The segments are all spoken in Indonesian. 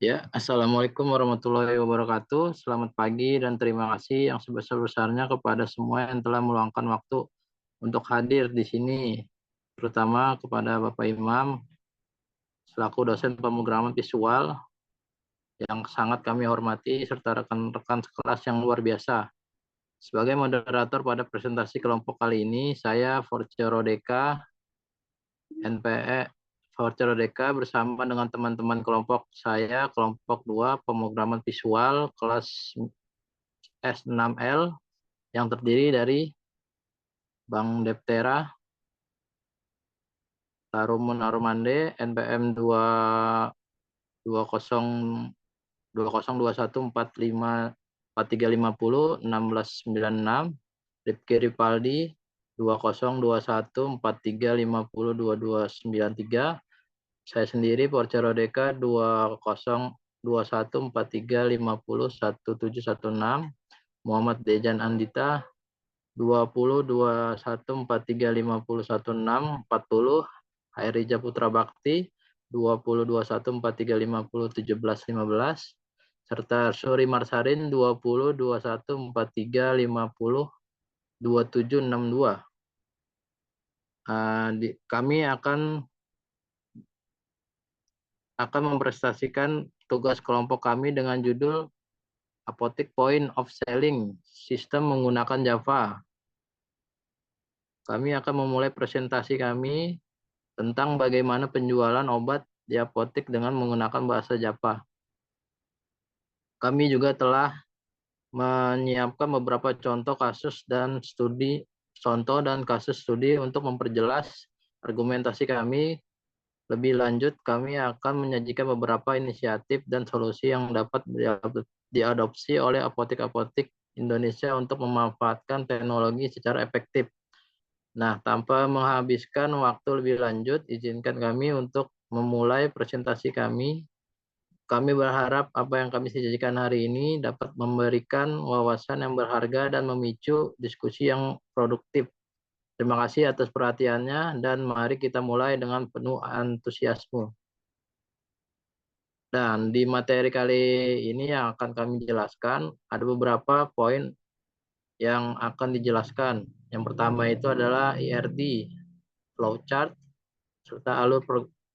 Ya, Assalamualaikum warahmatullahi wabarakatuh. Selamat pagi dan terima kasih yang sebesar-besarnya kepada semua yang telah meluangkan waktu untuk hadir di sini, terutama kepada Bapak Imam selaku dosen pemrograman visual yang sangat kami hormati serta rekan-rekan sekelas yang luar biasa. Sebagai moderator pada presentasi kelompok kali ini, saya Forcero Deka, NPE Forcero Deka bersama dengan teman-teman kelompok saya, kelompok 2 pemrograman visual kelas S6L yang terdiri dari Bang Deptera, Tarumun Arumande, NPM 20214543501696, Rifki Ripaldi 202143502293, saya sendiri Porcero Deka 202143501716, Muhammad Dejan Andita 202143501640, Hairija Putra Bakti 202143501715, serta Suri Marsarin 202143502762. Kami akan mempresentasikan tugas kelompok kami dengan judul Apotek Point of Selling Sistem menggunakan Java. Kami akan memulai presentasi kami tentang bagaimana penjualan obat di apotek dengan menggunakan bahasa Java. Kami juga telah menyiapkan beberapa contoh kasus dan studi untuk memperjelas argumentasi kami. Lebih lanjut, kami akan menyajikan beberapa inisiatif dan solusi yang dapat diadopsi oleh apotek-apotek Indonesia untuk memanfaatkan teknologi secara efektif. Nah, tanpa menghabiskan waktu lebih lanjut, izinkan kami untuk memulai presentasi kami. Kami berharap apa yang kami sajikan hari ini dapat memberikan wawasan yang berharga dan memicu diskusi yang produktif. Terima kasih atas perhatiannya dan mari kita mulai dengan penuh antusiasme. Dan di materi kali ini yang akan kami jelaskan, ada beberapa poin yang akan dijelaskan. Yang pertama itu adalah IRD, flowchart, serta alur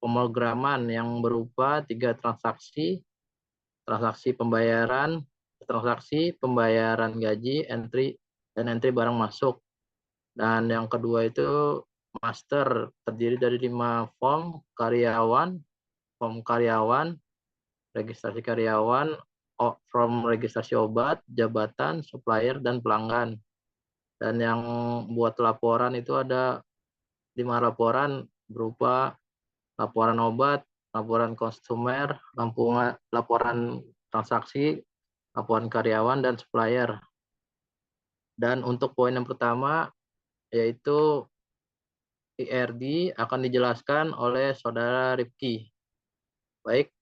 pemrograman yang berupa 3 transaksi, transaksi pembayaran gaji, entry barang masuk. Dan yang kedua itu master, terdiri dari 5 form karyawan, registrasi karyawan, form registrasi obat, jabatan, supplier, dan pelanggan. Dan yang buat laporan itu ada 5 laporan berupa laporan obat, laporan konsumer, laporan transaksi, laporan karyawan, dan supplier. Dan untuk poin yang pertama, yaitu IRD akan dijelaskan oleh Saudara Rifki. Baik,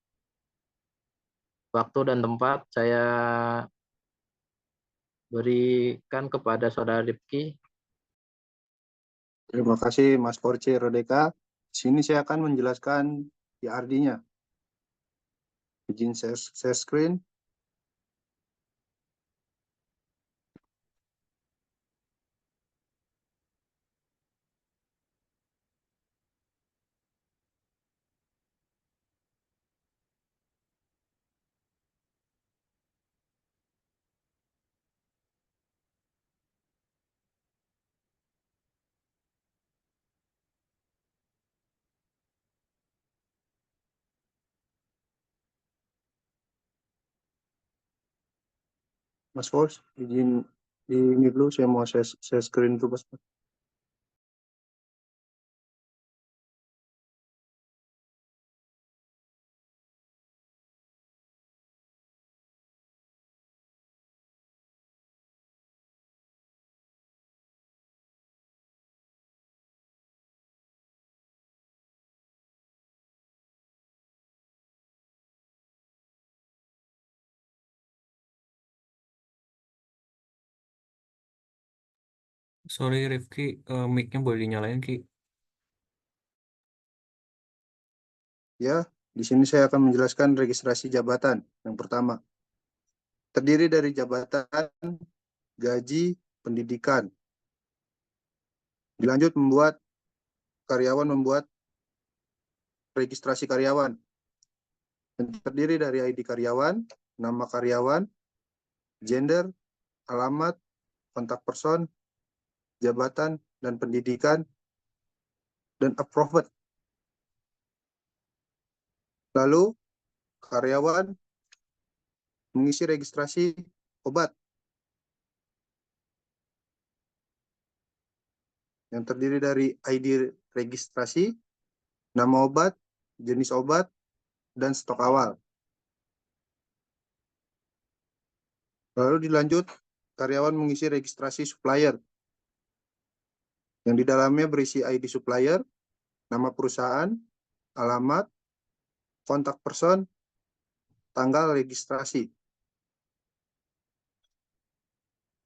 waktu dan tempat saya berikan kepada Saudara Rifki. Terima kasih Mas Force Rodeka. Di sini saya akan menjelaskan IRD-nya. Izin share screen. Mas Force, izin ini dulu, saya mau share screen dulu, Mas. Sorry Rifki, mic-nya boleh dinyalain Ki? Ya, Di sini saya akan menjelaskan registrasi jabatan. Yang pertama, terdiri dari jabatan, gaji, pendidikan. Dilanjut karyawan membuat registrasi karyawan. Yang terdiri dari ID karyawan, nama karyawan, gender, alamat, kontak person, jabatan, dan pendidikan, dan approved. Lalu, karyawan mengisi registrasi obat yang terdiri dari ID registrasi, nama obat, jenis obat, dan stok awal. Lalu dilanjut, karyawan mengisi registrasi supplier yang di dalamnya berisi ID supplier, nama perusahaan, alamat, kontak person, tanggal registrasi.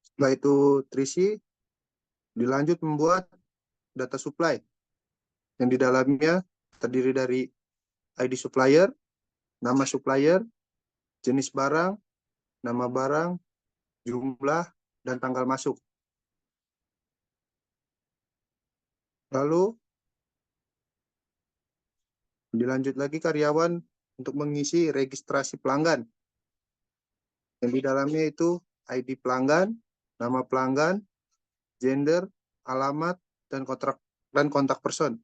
Setelah itu terisi, dilanjut membuat data supply yang di dalamnya terdiri dari ID supplier, nama supplier, jenis barang, nama barang, jumlah, dan tanggal masuk. Lalu dilanjut lagi karyawan untuk mengisi registrasi pelanggan yang di dalamnya itu ID pelanggan, nama pelanggan, gender, alamat, dan kontak person.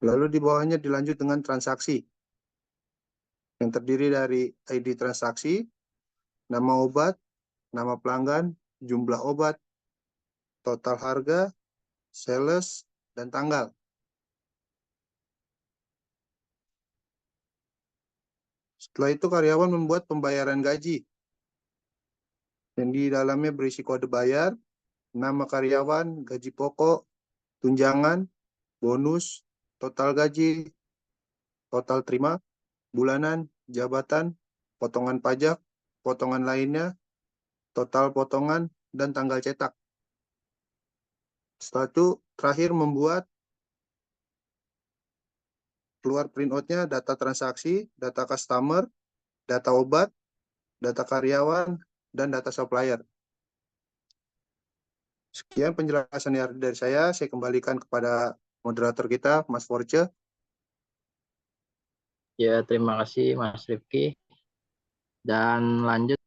Lalu di bawahnya dilanjut dengan transaksi yang terdiri dari ID transaksi, nama obat, nama pelanggan, jumlah obat, total harga, sales, dan tanggal. Setelah itu karyawan membuat pembayaran gaji yang di dalamnya berisi kode bayar, nama karyawan, gaji pokok, tunjangan, bonus, total gaji, total terima, bulanan, jabatan, potongan pajak, potongan lainnya, total potongan, dan tanggal cetak. Setelah itu terakhir membuat keluar printout-nya data transaksi, data customer, data obat, data karyawan, dan data supplier. Sekian penjelasan dari saya kembalikan kepada moderator kita, Mas Force. Ya, terima kasih Mas Rifki. Dan lanjut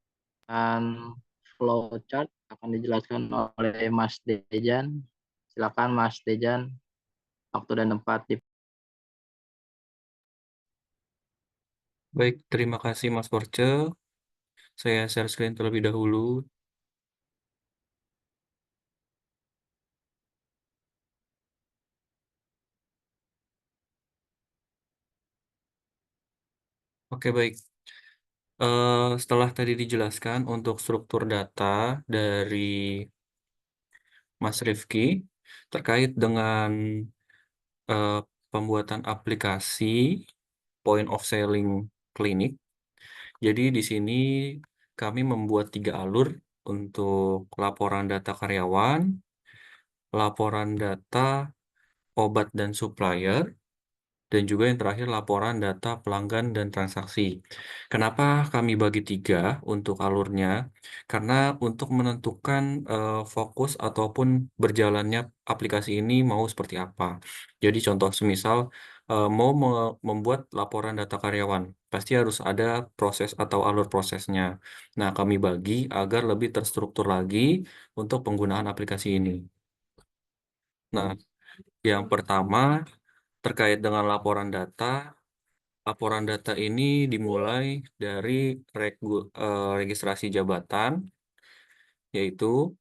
dengan flowchart akan dijelaskan oleh Mas Dejan. Silakan Mas Dejan, waktu dan tempat. Baik, terima kasih Mas Porce. Saya share screen terlebih dahulu. Oke, baik. Setelah tadi dijelaskan untuk struktur data dari Mas Rifki terkait dengan pembuatan aplikasi point of selling klinik. Jadi di sini kami membuat 3 alur untuk laporan data karyawan, laporan data obat dan supplier, dan juga yang terakhir laporan data pelanggan dan transaksi. Kenapa kami bagi 3 untuk alurnya? Karena untuk menentukan fokus ataupun berjalannya aplikasi ini mau seperti apa. Jadi contoh semisal mau membuat laporan data karyawan, pasti harus ada proses atau alur prosesnya. Nah, kami bagi agar lebih terstruktur lagi untuk penggunaan aplikasi ini. Nah, yang pertama terkait dengan laporan data ini dimulai dari registrasi jabatan, yaitu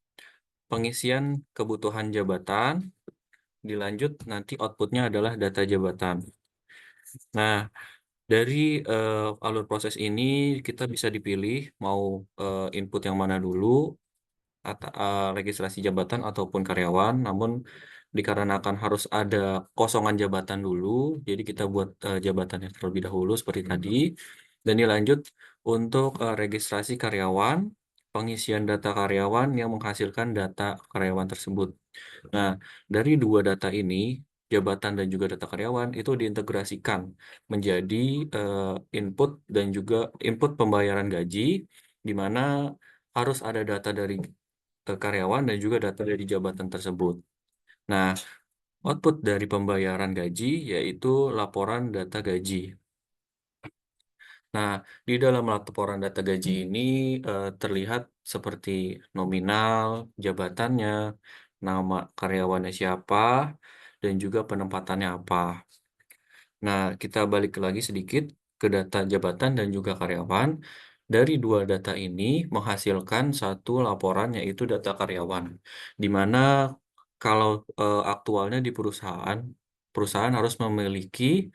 pengisian kebutuhan jabatan, dilanjut nanti outputnya adalah data jabatan. Nah, dari alur proses ini kita bisa dipilih mau input yang mana dulu, registrasi jabatan ataupun karyawan, namun dikarenakan harus ada kosongan jabatan dulu, jadi kita buat jabatannya terlebih dahulu seperti tadi, dan dilanjut untuk registrasi karyawan, pengisian data karyawan yang menghasilkan data karyawan tersebut. Nah, dari 2 data ini, jabatan dan juga data karyawan itu diintegrasikan menjadi input dan juga input pembayaran gaji, di mana harus ada data dari karyawan dan juga data dari jabatan tersebut. Nah, output dari pembayaran gaji yaitu laporan data gaji. Nah, di dalam laporan data gaji ini terlihat seperti nominal, jabatannya, nama karyawannya siapa, dan juga penempatannya apa. Nah, kita balik lagi sedikit ke data jabatan dan juga karyawan. Dari dua data ini menghasilkan satu laporan yaitu data karyawan, di mana kalau aktualnya di perusahaan, perusahaan harus memiliki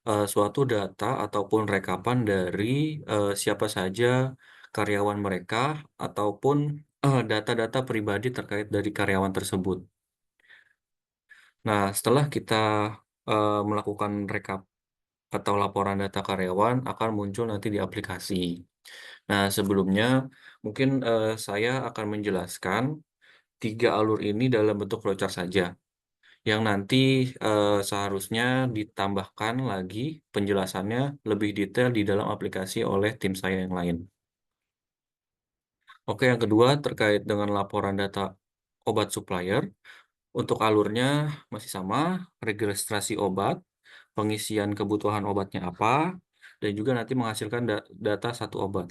suatu data ataupun rekapan dari siapa saja karyawan mereka ataupun data-data pribadi terkait dari karyawan tersebut. Nah, setelah kita melakukan rekap atau laporan data karyawan akan muncul nanti di aplikasi. Nah, sebelumnya mungkin saya akan menjelaskan 3 alur ini dalam bentuk flowchart saja, yang nanti seharusnya ditambahkan lagi penjelasannya lebih detail di dalam aplikasi oleh tim saya yang lain. Oke, yang kedua terkait dengan laporan data obat supplier. Untuk alurnya masih sama, registrasi obat, pengisian kebutuhan obatnya apa, dan juga nanti menghasilkan data satu obat.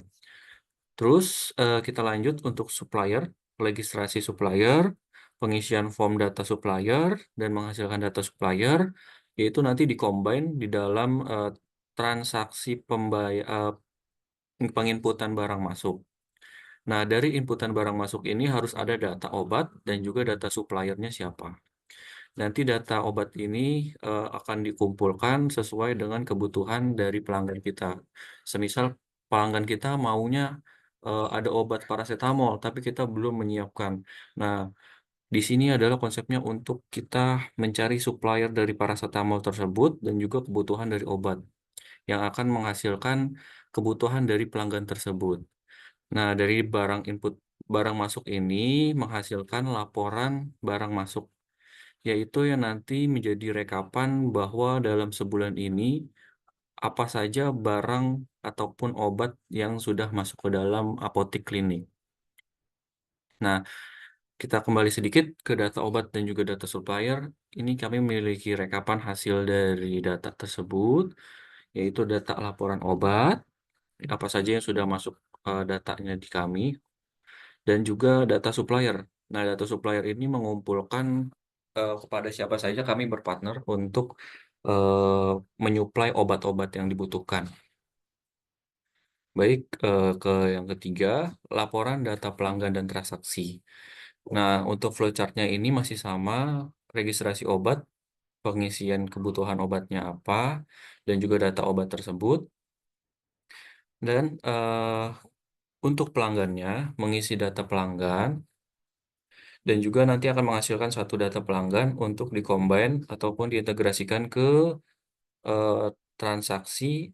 Terus kita lanjut untuk supplier, registrasi supplier, pengisian form data supplier, dan menghasilkan data supplier, yaitu nanti di-combine di dalam transaksi penginputan barang masuk. Nah, dari inputan barang masuk ini harus ada data obat dan juga data suppliernya siapa. Nanti data obat ini akan dikumpulkan sesuai dengan kebutuhan dari pelanggan kita. Semisal pelanggan kita maunya ada obat paracetamol, tapi kita belum menyiapkan. Nah, di sini adalah konsepnya untuk kita mencari supplier dari paracetamol tersebut dan juga kebutuhan dari obat yang akan menghasilkan kebutuhan dari pelanggan tersebut. Nah, dari barang masuk ini menghasilkan laporan barang masuk, yaitu yang nanti menjadi rekapan bahwa dalam sebulan ini apa saja barang ataupun obat yang sudah masuk ke dalam apotek klinik. Nah, kita kembali sedikit ke data obat dan juga data supplier. Ini kami memiliki rekapan hasil dari data tersebut, yaitu data laporan obat, apa saja yang sudah masuk datanya di kami, dan juga data supplier. Nah, data supplier ini mengumpulkan kepada siapa saja kami berpartner untuk menyuplai obat-obat yang dibutuhkan. Baik, ke yang ketiga, laporan data pelanggan dan transaksi. Nah, untuk flowchart-nya ini masih sama, registrasi obat, pengisian kebutuhan obatnya apa, dan juga data obat tersebut. Dan untuk pelanggannya, mengisi data pelanggan, dan juga nanti akan menghasilkan satu data pelanggan untuk di-combine ataupun diintegrasikan ke transaksi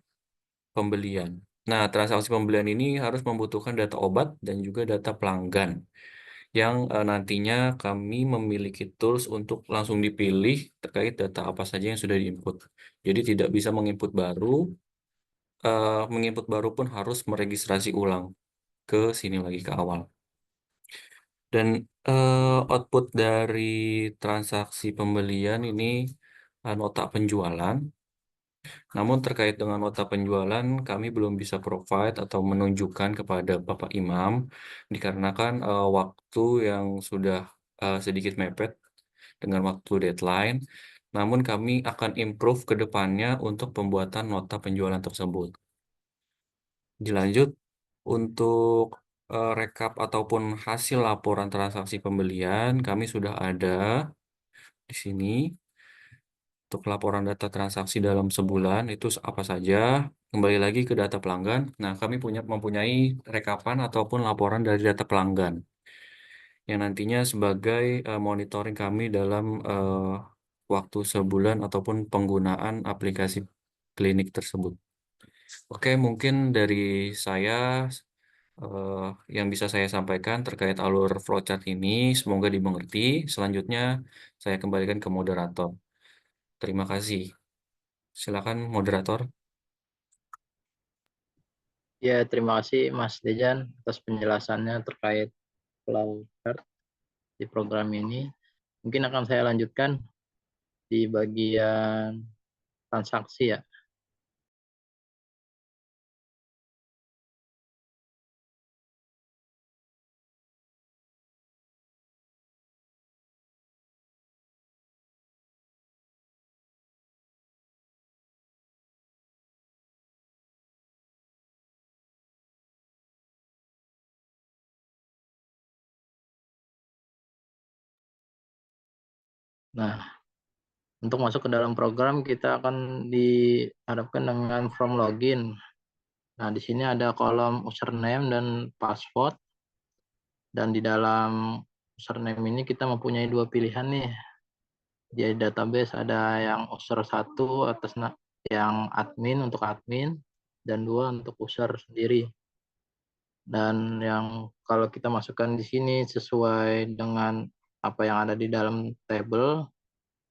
pembelian. Nah, transaksi pembelian ini harus membutuhkan data obat dan juga data pelanggan yang nantinya kami memiliki tools untuk langsung dipilih terkait data apa saja yang sudah diinput. Jadi tidak bisa menginput baru pun harus meregistrasi ulang ke sini lagi ke awal. Dan output dari transaksi pembelian ini nota penjualan. Namun terkait dengan nota penjualan, kami belum bisa provide atau menunjukkan kepada Bapak Imam, dikarenakan waktu yang sudah sedikit mepet dengan waktu deadline. Namun kami akan improve ke depannya untuk pembuatan nota penjualan tersebut. Dilanjut, untuk rekap ataupun hasil laporan transaksi pembelian, kami sudah ada di sini. Untuk laporan data transaksi dalam sebulan itu apa saja, kembali lagi ke data pelanggan. Nah, kami mempunyai rekapan ataupun laporan dari data pelanggan yang nantinya sebagai monitoring kami dalam waktu sebulan ataupun penggunaan aplikasi klinik tersebut. Oke, mungkin dari saya yang bisa saya sampaikan terkait alur flowchart ini, semoga dimengerti. Selanjutnya saya kembalikan ke moderator. Terima kasih. Silakan moderator. Ya, terima kasih Mas Dejan atas penjelasannya terkait flow chart di program ini. Mungkin akan saya lanjutkan di bagian transaksi ya. Nah, untuk masuk ke dalam program kita akan dihadapkan dengan form login. Nah, di sini ada kolom username dan password. Dan di dalam username ini kita mempunyai dua pilihan nih. Di database ada yang user 1 atas yang admin untuk admin dan 2 untuk user sendiri. Dan yang kalau kita masukkan di sini sesuai dengan apa yang ada di dalam table,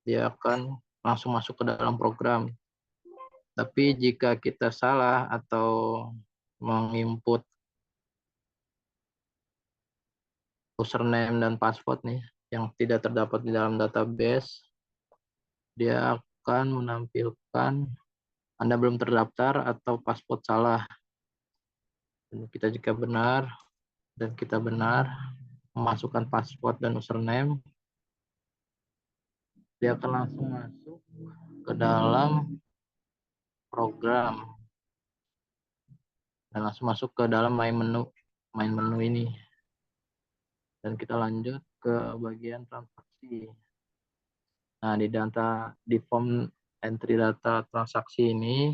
dia akan langsung masuk ke dalam program. Tapi jika kita salah atau menginput username dan password nih yang tidak terdapat di dalam database, dia akan menampilkan Anda belum terdaftar atau password salah. Dan kita jika benar dan kita benar memasukkan password dan username, dia akan langsung masuk ke dalam program dan langsung masuk ke dalam main menu ini. Dan kita lanjut ke bagian transaksi. Nah, di form entry data transaksi ini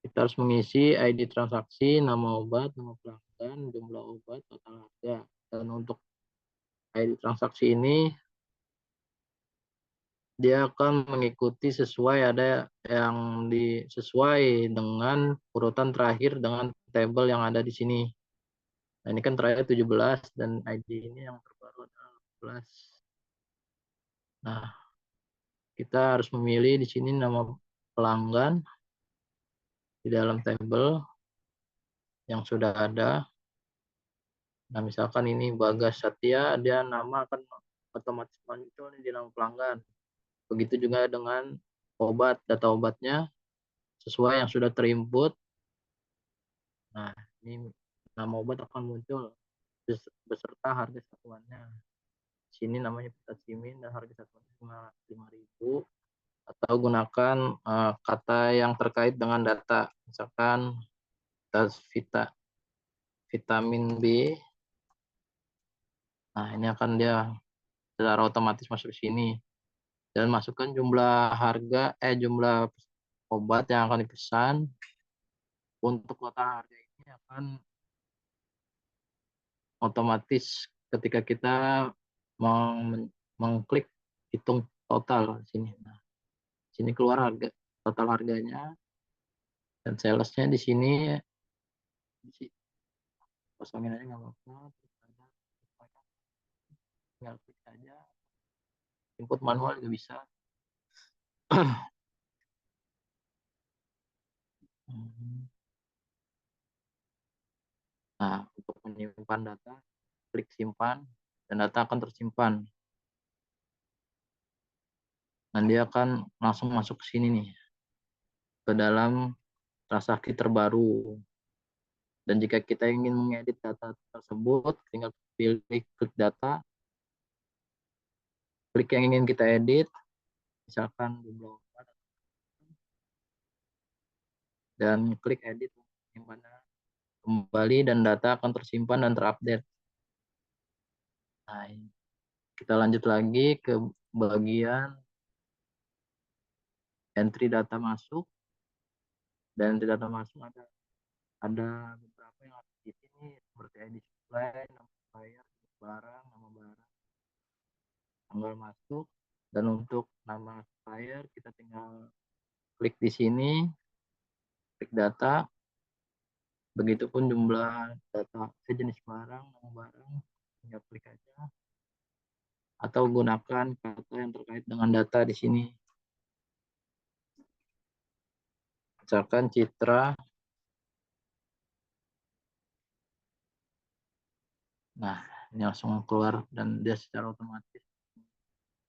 kita harus mengisi ID transaksi, nama obat, nama pelanggan, jumlah obat, total harga. Dan untuk ID transaksi ini dia akan mengikuti sesuai ada yang sesuai dengan urutan terakhir dengan tabel yang ada di sini. Nah, ini kan terakhir 17 dan ID ini yang terbaru adalah 18. Nah, kita harus memilih di sini nama pelanggan di dalam tabel yang sudah ada. Nah, misalkan ini Bagas Satya, dia nama akan otomatis muncul di dalam pelanggan. Begitu juga dengan obat, data obatnya sesuai yang sudah terinput. Nah, ini nama obat akan muncul beserta harga satuannya. Sini namanya Vitacimin dan harga satuannya 5.000. Atau gunakan kata yang terkait dengan data. Misalkan vitamin B. Nah, ini akan dia secara otomatis masuk ke sini. Dan masukkan jumlah obat yang akan dipesan. Untuk total harga ini akan otomatis ketika kita mengklik hitung total di sini. Nah, sini keluar harga total harganya dan salesnya di sini kosongin aja nggak apa-apa. Tinggal klik aja. Input manual juga bisa. Nah, untuk menyimpan data, klik simpan dan data akan tersimpan. Dan dia akan langsung masuk ke sini nih, ke dalam transaksi terbaru. Dan jika kita ingin mengedit data tersebut, tinggal pilih klik data, klik yang ingin kita edit, misalkan jumlah obat, dan klik edit penyimpanan kembali dan data akan tersimpan dan terupdate. Nah, kita lanjut lagi ke bagian entry data masuk. Dan entry data masuk ada beberapa yang ada di sini seperti ID supply, nama supplier, barang, nama barang, tanggal masuk. Dan untuk nama supplier kita tinggal klik di sini, klik data. Begitupun jumlah data jenis barang, nama barang, tinggal klik aja. Atau gunakan kata yang terkait dengan data di sini. misalkan citra. Nah, ini langsung keluar dan dia secara otomatis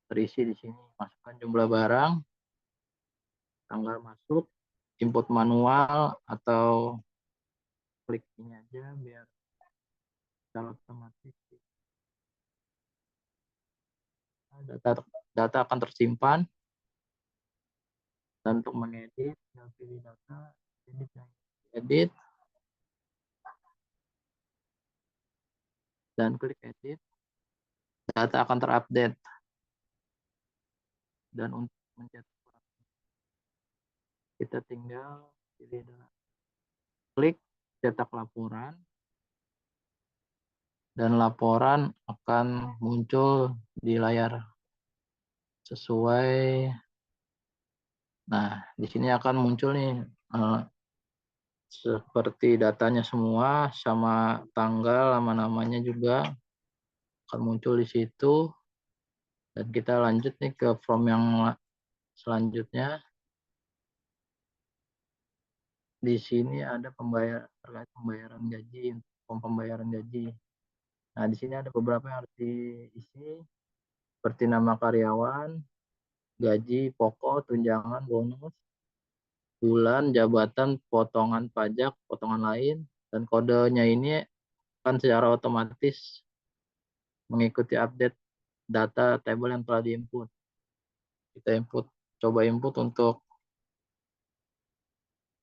terisi di sini. Masukkan jumlah barang, tanggal masuk, input manual atau klik ini aja biar secara otomatis data akan tersimpan. Dan untuk mengedit, pilih data, edit, dan klik edit. Data akan terupdate. Dan untuk mencetak kita tinggal pilih klik cetak laporan, dan laporan akan muncul di layar sesuai. Nah, di sini akan muncul nih seperti datanya semua sama tanggal, nama-namanya juga akan muncul di situ. Dan kita lanjut nih ke form yang selanjutnya. Di sini ada terkait pembayaran gaji, form pembayaran gaji. Nah, di sini ada beberapa yang harus diisi, seperti nama karyawan, gaji pokok, tunjangan, bonus, bulan, jabatan, potongan pajak, potongan lain, dan kodenya ini akan secara otomatis mengikuti update data table yang telah diinput. Kita coba input untuk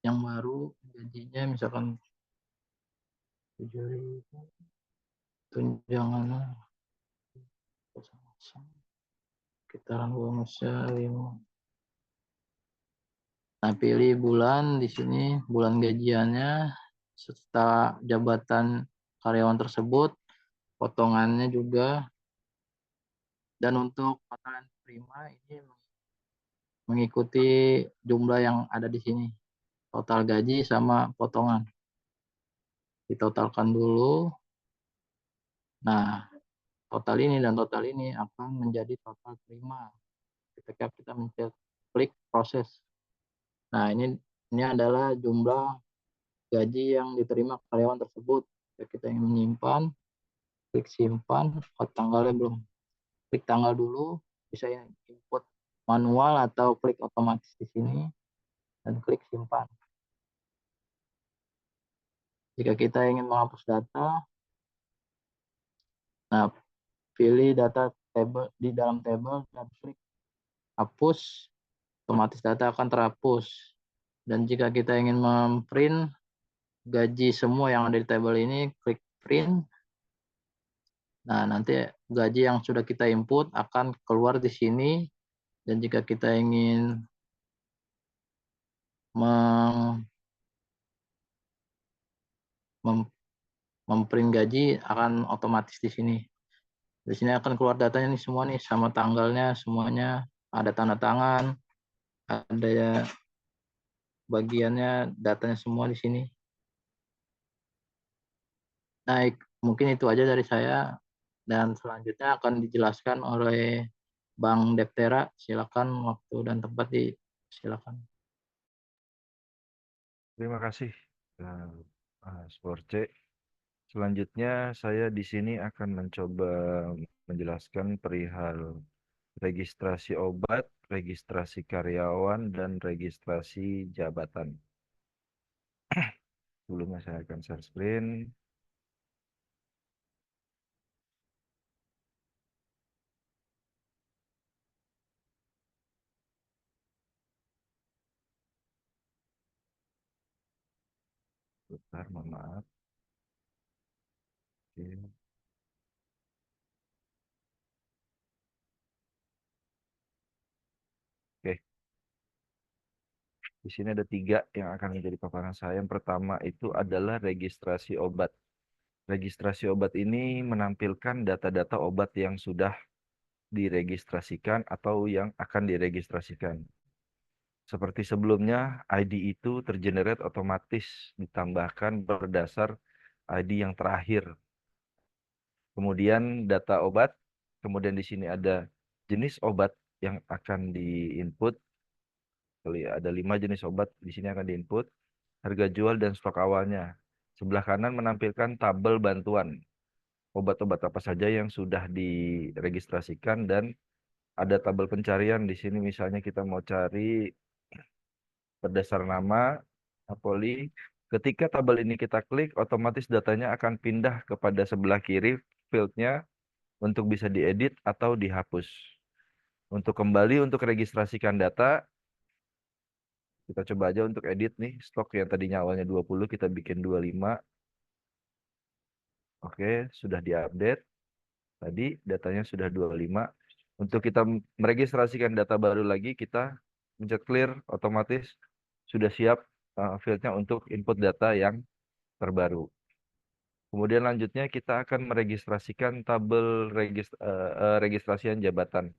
yang baru, gajinya misalkan 7.000, tunjangannya sekitaran bonusnya 5. Nah, pilih bulan di sini, bulan gajiannya, serta jabatan karyawan tersebut, potongannya juga. Dan untuk total yang diterima ini mengikuti jumlah yang ada di sini. Total gaji sama potongan. Ditotalkan dulu. Nah, total ini dan total ini akan menjadi total terima ketika kita klik proses. Nah, ini adalah jumlah gaji yang diterima karyawan tersebut. Jika kita ingin menyimpan, klik simpan. Oh, tanggalnya belum. Klik tanggal dulu, bisa input manual atau klik otomatis di sini dan klik simpan. Jika kita ingin menghapus data, nah pilih data table di dalam table dan klik hapus, otomatis data akan terhapus. Dan jika kita ingin memprint gaji semua yang ada di table ini, klik print. Nah, nanti gaji yang sudah kita input akan keluar di sini. Dan jika kita ingin memprint gaji, akan otomatis di sini. Di sini akan keluar datanya nih semua nih, sama tanggalnya semuanya, ada tanda tangan, ada ya bagiannya, datanya semua di sini. Nah, mungkin itu aja dari saya, dan selanjutnya akan dijelaskan oleh Bang Deptera. Silakan, waktu dan tempat silakan. Terima kasih, Sporce. Selanjutnya saya di sini akan mencoba menjelaskan perihal registrasi obat, registrasi karyawan, dan registrasi jabatan. Sebelumnya saya akan share screen. Bentar, mohon maaf. Oke. Oke. Di sini ada 3 yang akan menjadi paparan saya. Yang pertama itu adalah registrasi obat. Registrasi obat ini menampilkan data-data obat yang sudah diregistrasikan atau yang akan diregistrasikan. Seperti sebelumnya, ID itu tergenerate otomatis ditambahkan berdasar ID yang terakhir. Kemudian data obat, kemudian di sini ada jenis obat yang akan diinput. Ada 5 jenis obat di sini akan diinput, harga jual dan stok awalnya. Sebelah kanan menampilkan tabel bantuan obat-obat apa saja yang sudah diregistrasikan dan ada tabel pencarian di sini. Misalnya kita mau cari berdasar nama Napoli. Ketika tabel ini kita klik, otomatis datanya akan pindah kepada sebelah kiri fieldnya untuk bisa diedit atau dihapus. Untuk kembali untuk registrasikan data, kita coba aja untuk edit nih, stok yang tadinya awalnya 20, kita bikin 25. Oke, sudah diupdate. Tadi datanya sudah 25. Untuk kita meregistrasikan data baru lagi, kita pencet clear, otomatis sudah siap fieldnya untuk input data yang terbaru. Kemudian lanjutnya kita akan meregistrasikan tabel registrasian jabatan.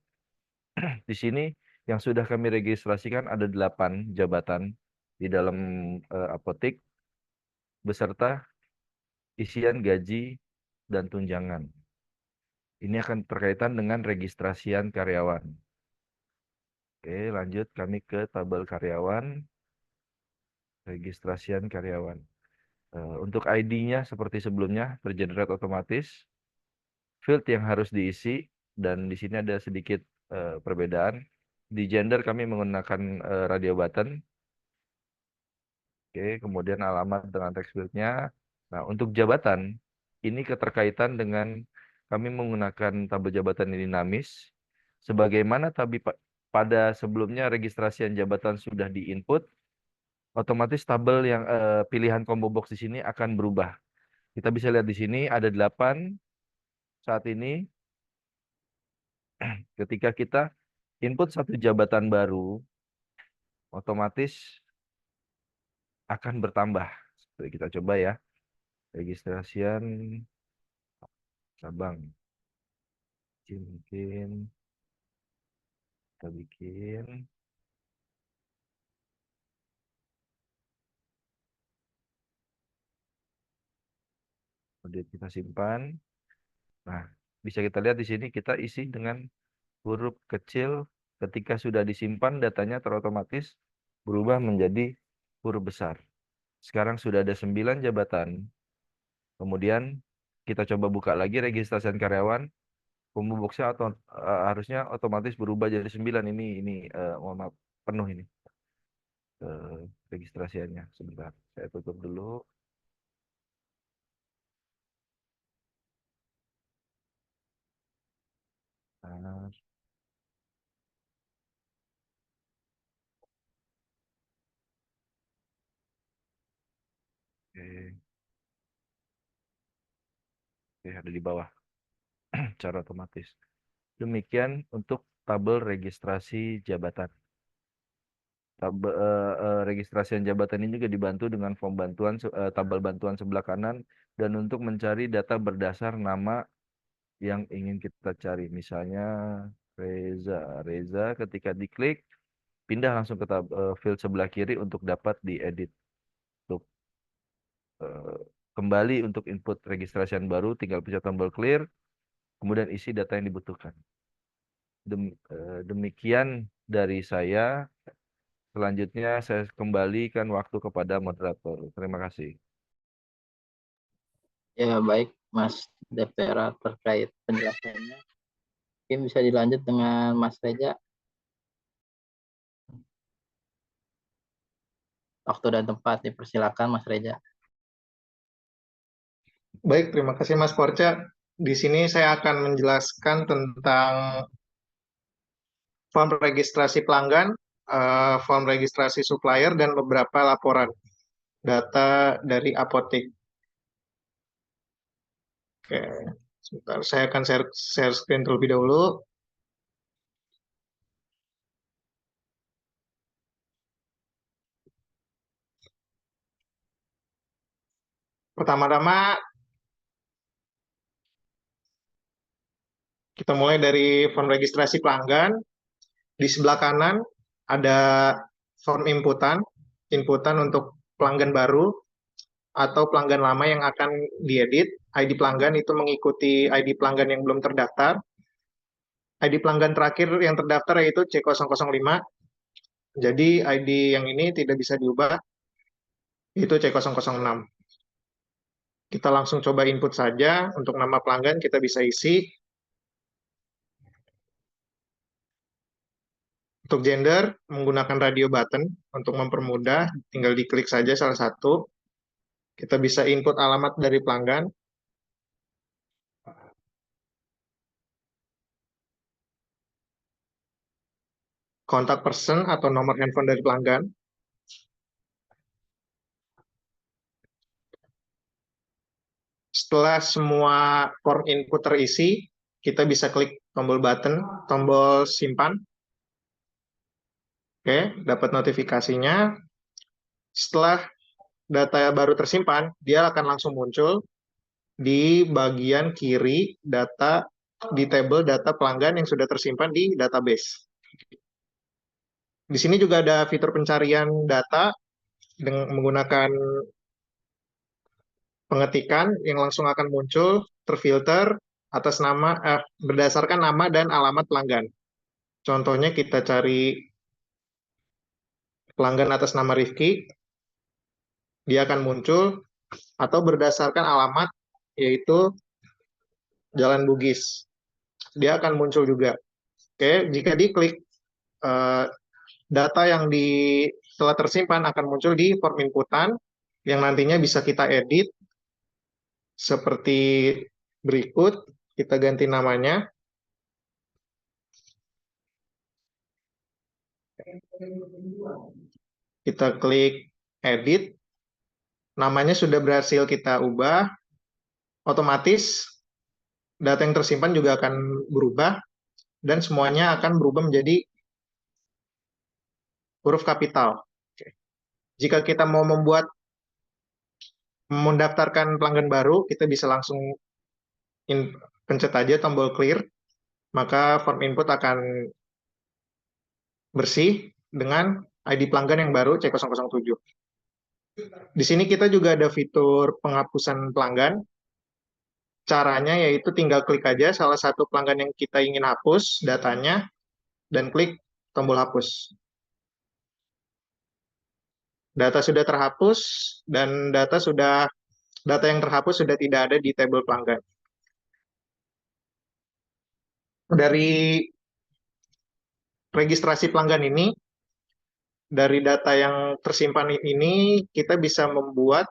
Di sini yang sudah kami registrasikan ada 8 jabatan di dalam apotik beserta isian gaji dan tunjangan. Ini akan terkaitan dengan registrasian karyawan. Oke, lanjut kami ke tabel karyawan, registrasian karyawan. Untuk ID-nya seperti sebelumnya tergenerate otomatis. Field yang harus diisi, dan di sini ada sedikit perbedaan. Di gender kami menggunakan radio button. Oke, kemudian alamat dengan text fieldnya. Nah, untuk jabatan, ini keterkaitan dengan kami menggunakan tabel jabatan yang dinamis. Sebagaimana pada sebelumnya registrasian jabatan sudah di-input, otomatis tabel yang pilihan combo box di sini akan berubah. Kita bisa lihat di sini ada 8 saat ini. Ketika kita input satu jabatan baru, otomatis akan bertambah. Kita coba ya. Registrasian cabang. Mungkin kita bikin. Kemudian kita simpan. Nah, bisa kita lihat di sini kita isi dengan huruf kecil. Ketika sudah disimpan, datanya terotomatis berubah menjadi huruf besar. Sekarang sudah ada 9 jabatan. Kemudian kita coba buka lagi registrasian karyawan. Combo box-nya harusnya otomatis berubah jadi 9. Ini mohon maaf, penuh ini registrasiannya. Sebentar, saya tutup dulu. Nah, oke. Oke, ada di bawah cara otomatis. Demikian untuk tabel registrasi jabatan. Registrasian jabatan ini juga dibantu dengan form bantuan, tabel bantuan sebelah kanan, dan untuk mencari data berdasar nama yang ingin kita cari. Misalnya Reza ketika diklik pindah langsung ke field sebelah kiri untuk dapat diedit. Untuk kembali untuk input registrasian baru, tinggal pencet tombol clear, kemudian isi data yang dibutuhkan. Demikian dari saya. Selanjutnya saya kembalikan waktu kepada moderator. Terima kasih. Ya, baik Mas Depera terkait penjelasannya. Mungkin bisa dilanjut dengan Mas Reza. Waktu dan tempat dipersilakan Mas Reza. Baik, terima kasih Mas Porca. Di sini saya akan menjelaskan tentang form registrasi pelanggan, form registrasi supplier, dan beberapa laporan data dari apotek. Oke, sebentar. Saya akan share screen terlebih dahulu. Pertama-tama, kita mulai dari form registrasi pelanggan. Di sebelah kanan ada form inputan untuk pelanggan baru atau pelanggan lama yang akan diedit. ID pelanggan itu mengikuti ID pelanggan yang belum terdaftar. ID pelanggan terakhir yang terdaftar yaitu C005. Jadi ID yang ini tidak bisa diubah, itu C006. Kita langsung coba input saja. Untuk nama pelanggan kita bisa isi. Untuk gender, menggunakan radio button untuk mempermudah, tinggal diklik saja salah satu. Kita bisa input alamat dari pelanggan. Kontak person atau nomor handphone dari pelanggan. Setelah semua form input terisi, kita bisa klik tombol button, tombol simpan. Oke, dapat notifikasinya. Setelah data baru tersimpan, dia akan langsung muncul di bagian kiri data di table data pelanggan yang sudah tersimpan di database. Di sini juga ada fitur pencarian data dengan menggunakan pengetikan yang langsung akan muncul terfilter atas nama berdasarkan nama dan alamat pelanggan. Contohnya kita cari pelanggan atas nama Rifki, dia akan muncul, atau berdasarkan alamat yaitu Jalan Bugis, dia akan muncul juga. Oke, jika diklik data yang telah tersimpan akan muncul di form inputan yang nantinya bisa kita edit seperti berikut. Kita ganti namanya. Kita klik edit. Namanya sudah berhasil kita ubah. Otomatis data yang tersimpan juga akan berubah dan semuanya akan berubah menjadi huruf kapital. Jika kita mau mendaftarkan pelanggan baru, kita bisa langsung pencet aja tombol clear, maka form input akan bersih dengan ID pelanggan yang baru C007. Di sini kita juga ada fitur penghapusan pelanggan. Caranya yaitu tinggal klik aja salah satu pelanggan yang kita ingin hapus datanya dan klik tombol hapus. Data sudah terhapus dan data yang terhapus sudah tidak ada di tabel pelanggan. Dari registrasi pelanggan ini, dari data yang tersimpan ini, kita bisa membuat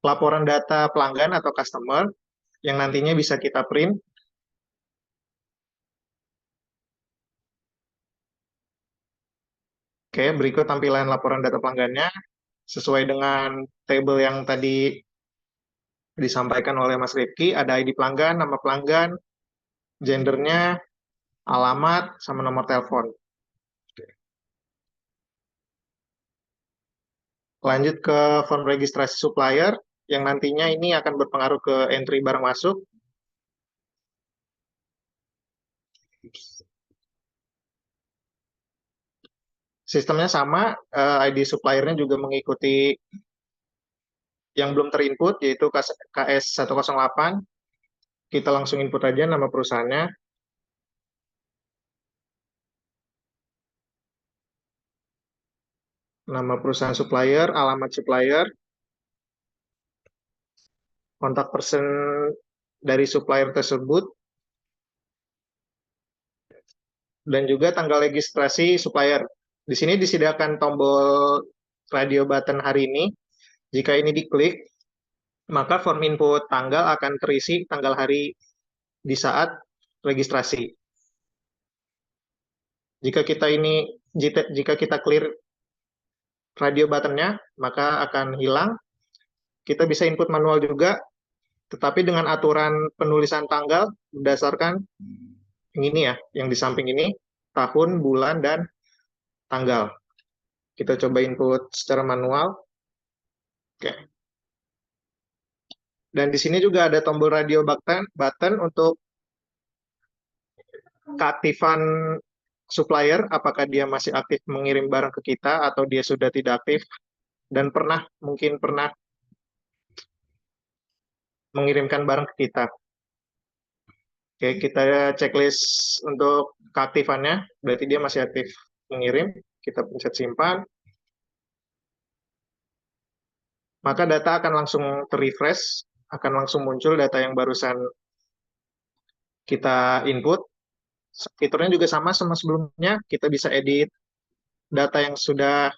laporan data pelanggan atau customer yang nantinya bisa kita print. Oke, berikut tampilan laporan data pelanggannya sesuai dengan table yang tadi disampaikan oleh Mas Rifki. Ada ID pelanggan, nama pelanggan, gendernya, alamat, sama nomor telepon. Lanjut ke form registrasi supplier, yang nantinya ini akan berpengaruh ke entry barang masuk. Sistemnya sama, ID suppliernya juga mengikuti yang belum terinput, yaitu KS108. Kita langsung input aja nama perusahaannya. Nama perusahaan supplier, alamat supplier, kontak person dari supplier tersebut, dan juga tanggal registrasi supplier. Di sini disediakan tombol radio button hari ini. Jika ini diklik, maka form input tanggal akan terisi tanggal hari di saat registrasi. Jika kita clear radio buttonnya, maka akan hilang. Kita bisa input manual juga, tetapi dengan aturan penulisan tanggal berdasarkan yang ini ya, yang di samping ini, tahun, bulan, dan tanggal. Kita coba input secara manual. Oke. Dan di sini juga ada tombol radio button untuk keaktifan supplier, apakah dia masih aktif mengirim barang ke kita atau dia sudah tidak aktif dan mungkin pernah mengirimkan barang ke kita. Oke, kita checklist untuk keaktifannya, berarti dia masih aktif. mengirim, kita pencet simpan, maka data akan langsung terrefresh, akan langsung muncul data yang barusan kita input. Fiturnya juga sama sebelumnya, kita bisa edit data yang sudah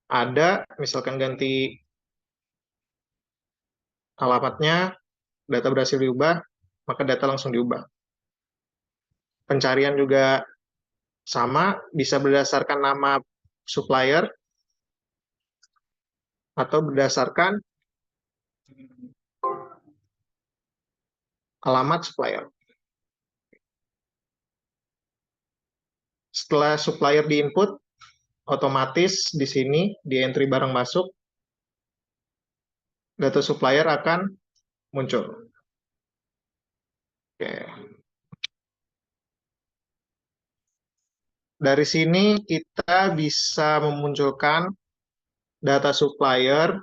ada, misalkan ganti alamatnya, data berhasil diubah, maka data langsung diubah. Pencarian juga sama, bisa berdasarkan nama supplier atau berdasarkan alamat supplier. Setelah supplier diinput, otomatis di sini di entry barang masuk, data supplier akan muncul. Oke. Dari sini kita bisa memunculkan data supplier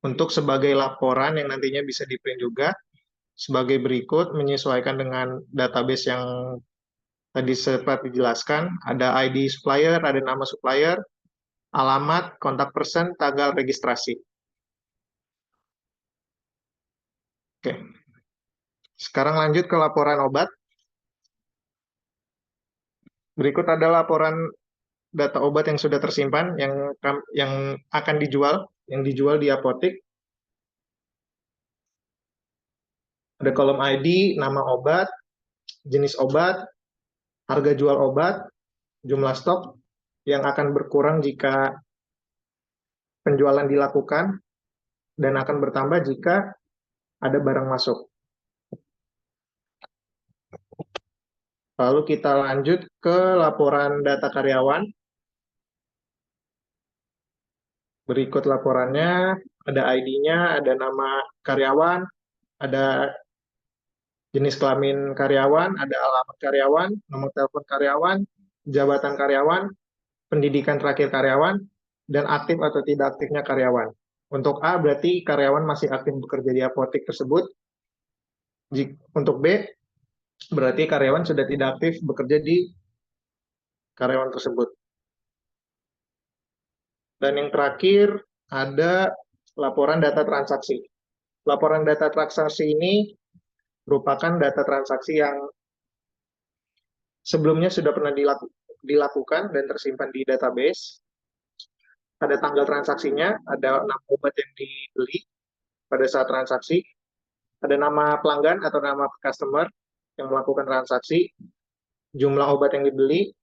untuk sebagai laporan yang nantinya bisa di-print juga sebagai berikut, menyesuaikan dengan database yang tadi sempat dijelaskan. Ada ID supplier, ada nama supplier, alamat, kontak person, tanggal registrasi. Oke. Sekarang lanjut ke laporan obat. Berikut ada laporan data obat yang sudah tersimpan, yang akan dijual, yang dijual di apotek. Ada kolom ID, nama obat, jenis obat, harga jual obat, jumlah stok yang akan berkurang jika penjualan dilakukan, dan akan bertambah jika ada barang masuk. Lalu kita lanjut ke laporan data karyawan. Berikut laporannya, ada ID-nya, ada nama karyawan, ada jenis kelamin karyawan, ada alamat karyawan, nomor telepon karyawan, jabatan karyawan, pendidikan terakhir karyawan, dan aktif atau tidak aktifnya karyawan. Untuk A berarti karyawan masih aktif bekerja di apotek tersebut. Untuk B berarti karyawan sudah tidak aktif bekerja di karyawan tersebut. Dan yang terakhir ada laporan data transaksi. Laporan data transaksi ini merupakan data transaksi yang sebelumnya sudah pernah dilakukan dan tersimpan di database. Ada tanggal transaksinya, ada nama obat yang dibeli pada saat transaksi, ada nama pelanggan atau nama customer yang melakukan transaksi, jumlah obat yang dibeli,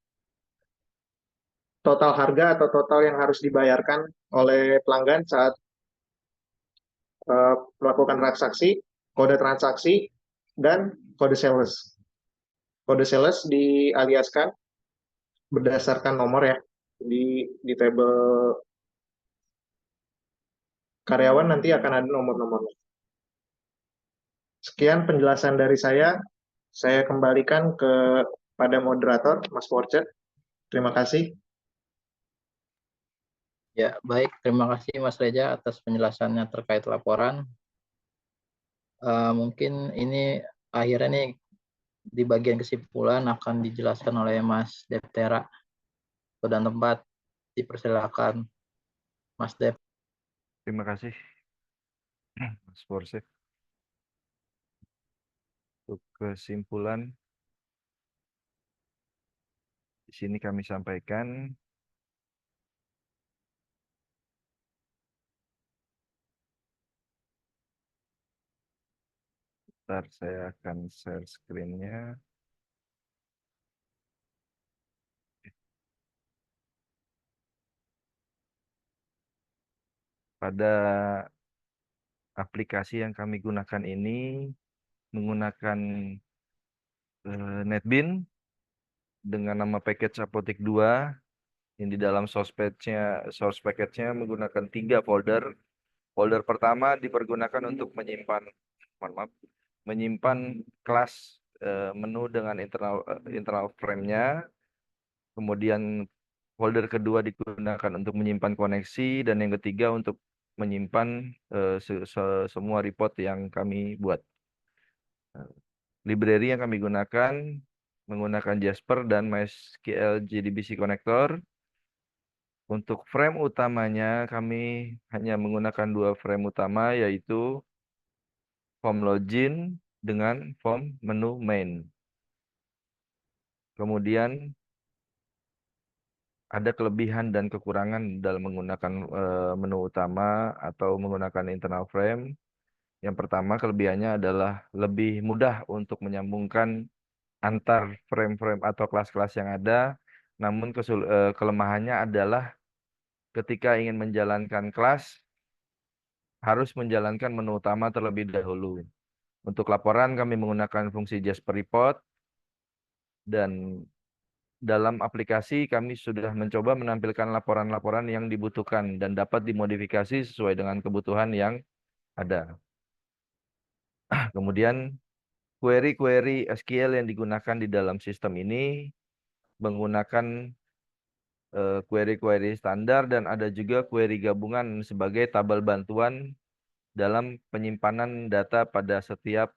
total harga atau total yang harus dibayarkan oleh pelanggan saat melakukan transaksi, kode transaksi, dan kode sales. Kode sales dialiaskan berdasarkan nomor ya, di tabel karyawan nanti akan ada nomor-nomornya. Sekian penjelasan dari saya kembalikan kepada moderator, Mas Forcet. Terima kasih. Ya, baik. Terima kasih Mas Reza atas penjelasannya terkait laporan. Mungkin ini akhirnya nih di bagian kesimpulan akan dijelaskan oleh Mas Deptera. Waktu dan tempat dipersilakan, Mas Dep. Terima kasih, Mas Forse. Untuk kesimpulan, di sini kami sampaikan Bentar, saya akan share screen-nya. Pada aplikasi yang kami gunakan ini menggunakan NetBeans dengan nama package Apotek 2 yang di dalam source package-nya menggunakan 3 folder. Folder pertama dipergunakan untuk menyimpan kelas menu dengan internal frame-nya. Kemudian folder kedua digunakan untuk menyimpan koneksi, dan yang ketiga untuk menyimpan semua report yang kami buat. Library yang kami gunakan menggunakan Jasper dan MySQL JDBC Connector. Untuk frame utamanya kami hanya menggunakan 2 frame utama, yaitu form login dengan form menu main. Kemudian ada kelebihan dan kekurangan dalam menggunakan menu utama atau menggunakan internal frame. Yang pertama, kelebihannya adalah lebih mudah untuk menyambungkan antar frame-frame atau kelas-kelas yang ada. Namun kelemahannya adalah ketika ingin menjalankan kelas, harus menjalankan menu utama terlebih dahulu. Untuk laporan kami menggunakan fungsi Jasper Report, dan dalam aplikasi kami sudah mencoba menampilkan laporan-laporan yang dibutuhkan dan dapat dimodifikasi sesuai dengan kebutuhan yang ada. Kemudian query-query SQL yang digunakan di dalam sistem ini menggunakan query-query standar, dan ada juga query gabungan sebagai tabel bantuan dalam penyimpanan data pada setiap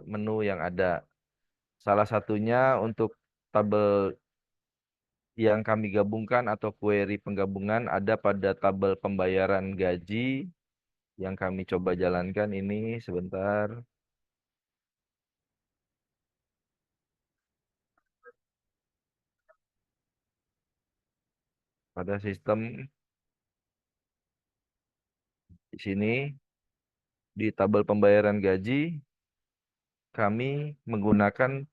menu yang ada. Salah satunya untuk tabel yang kami gabungkan atau query penggabungan ada pada tabel pembayaran gaji yang kami coba jalankan ini sebentar. Pada sistem di sini di tabel pembayaran gaji kami menggunakan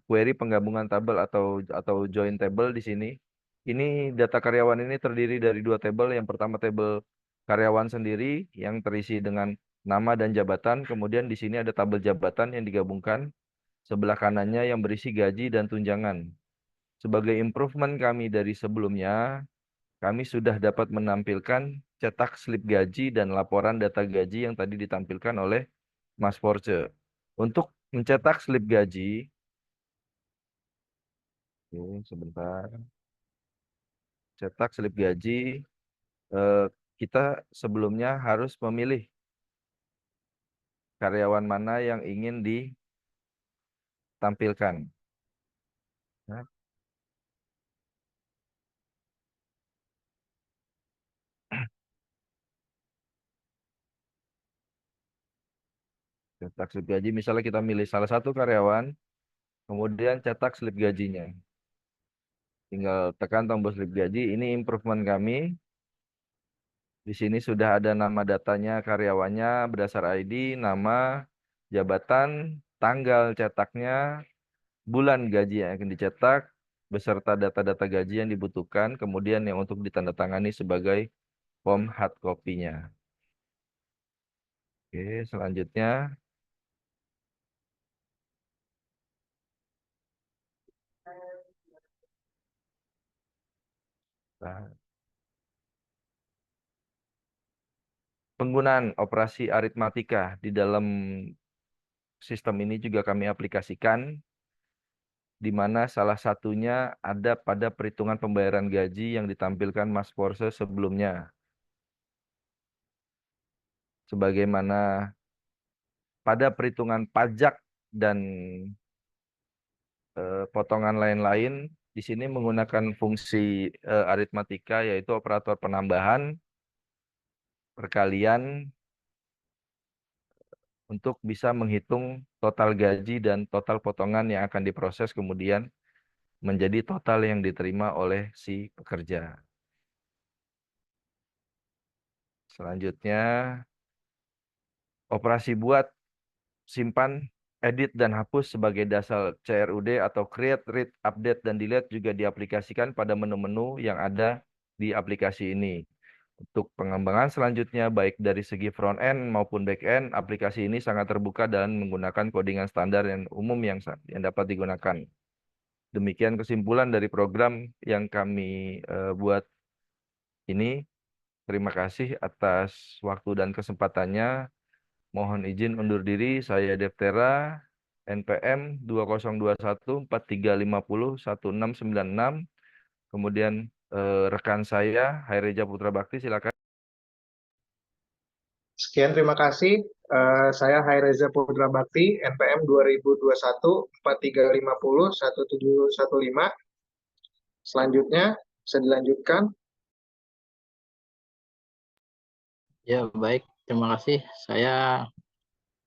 query penggabungan tabel atau join table di sini. Ini data karyawan ini terdiri dari 2 tabel. Yang pertama tabel karyawan sendiri yang terisi dengan nama dan jabatan. Kemudian di sini ada tabel jabatan yang digabungkan. Sebelah kanannya yang berisi gaji dan tunjangan. Sebagai improvement kami dari sebelumnya, kami sudah dapat menampilkan cetak slip gaji dan laporan data gaji yang tadi ditampilkan oleh Mas Force. Untuk mencetak slip gaji, sebentar. Cetak slip gaji, kita sebelumnya harus memilih karyawan mana yang ingin ditampilkan. Nah, cetak slip gaji, misalnya kita milih salah satu karyawan, kemudian cetak slip gajinya. Tinggal tekan tombol slip gaji. Ini improvement kami. Di sini sudah ada nama datanya karyawannya berdasar ID, nama, jabatan, tanggal cetaknya, bulan gaji yang akan dicetak, beserta data-data gaji yang dibutuhkan, kemudian yang untuk ditandatangani sebagai form hard copy-nya. Oke, selanjutnya. Nah, penggunaan operasi aritmatika di dalam sistem ini juga kami aplikasikan, di mana salah satunya ada pada perhitungan pembayaran gaji yang ditampilkan Mas Forse sebelumnya. Sebagaimana pada perhitungan pajak dan potongan lain-lain, di sini menggunakan fungsi aritmatika, yaitu operator penambahan, perkalian, untuk bisa menghitung total gaji dan total potongan yang akan diproses kemudian menjadi total yang diterima oleh si pekerja. Selanjutnya, operasi buat, simpan, edit, dan hapus sebagai dasar CRUD atau create, read, update, dan delete juga diaplikasikan pada menu-menu yang ada di aplikasi ini. Untuk pengembangan selanjutnya, baik dari segi front end maupun back end, aplikasi ini sangat terbuka dan menggunakan codingan standar yang umum yang dapat digunakan. Demikian kesimpulan dari program yang kami buat ini. Terima kasih atas waktu dan kesempatannya. Mohon izin undur diri. Saya Deftera, NPM 202143501696. Kemudian rekan saya Haireja Putra Bakti, silakan. Sekian, terima kasih. Saya Haireza Putra Bakti, NPM 2021-4350-1715. Selanjutnya, bisa dilanjutkan. Ya, baik. Terima kasih. Saya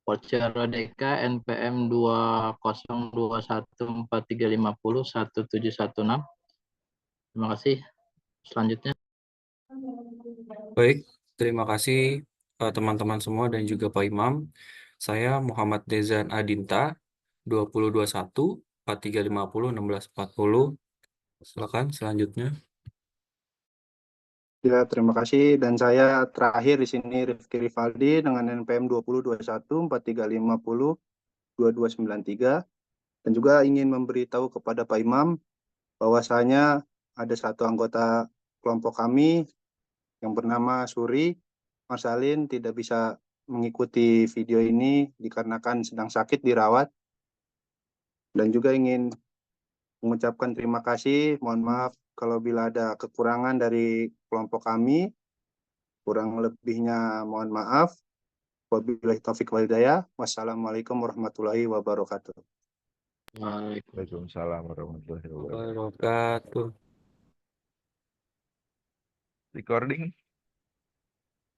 voucher Deka NPM 202143501716. Terima kasih. Selanjutnya. Baik, terima kasih teman-teman semua dan juga Pak Imam. Saya Muhammad Dezan Adinta, 2021-4350-1640. Silakan selanjutnya. Ya, terima kasih. Dan saya terakhir di sini Rifki Rivaldi dengan NPM 2021-4350-2293. Dan juga ingin memberitahu kepada Pak Imam bahwasanya ada satu anggota kelompok kami yang bernama Suri Marsalin tidak bisa mengikuti video ini dikarenakan sedang sakit dirawat. Dan juga ingin mengucapkan terima kasih. Mohon maaf kalau bila ada kekurangan dari kelompok kami. Kurang lebihnya mohon maaf. Wabillahi taufiq wal hidayah. Wassalamualaikum warahmatullahi wabarakatuh. Waalaikumsalam warahmatullahi wabarakatuh. Wabarakatuh. Recording.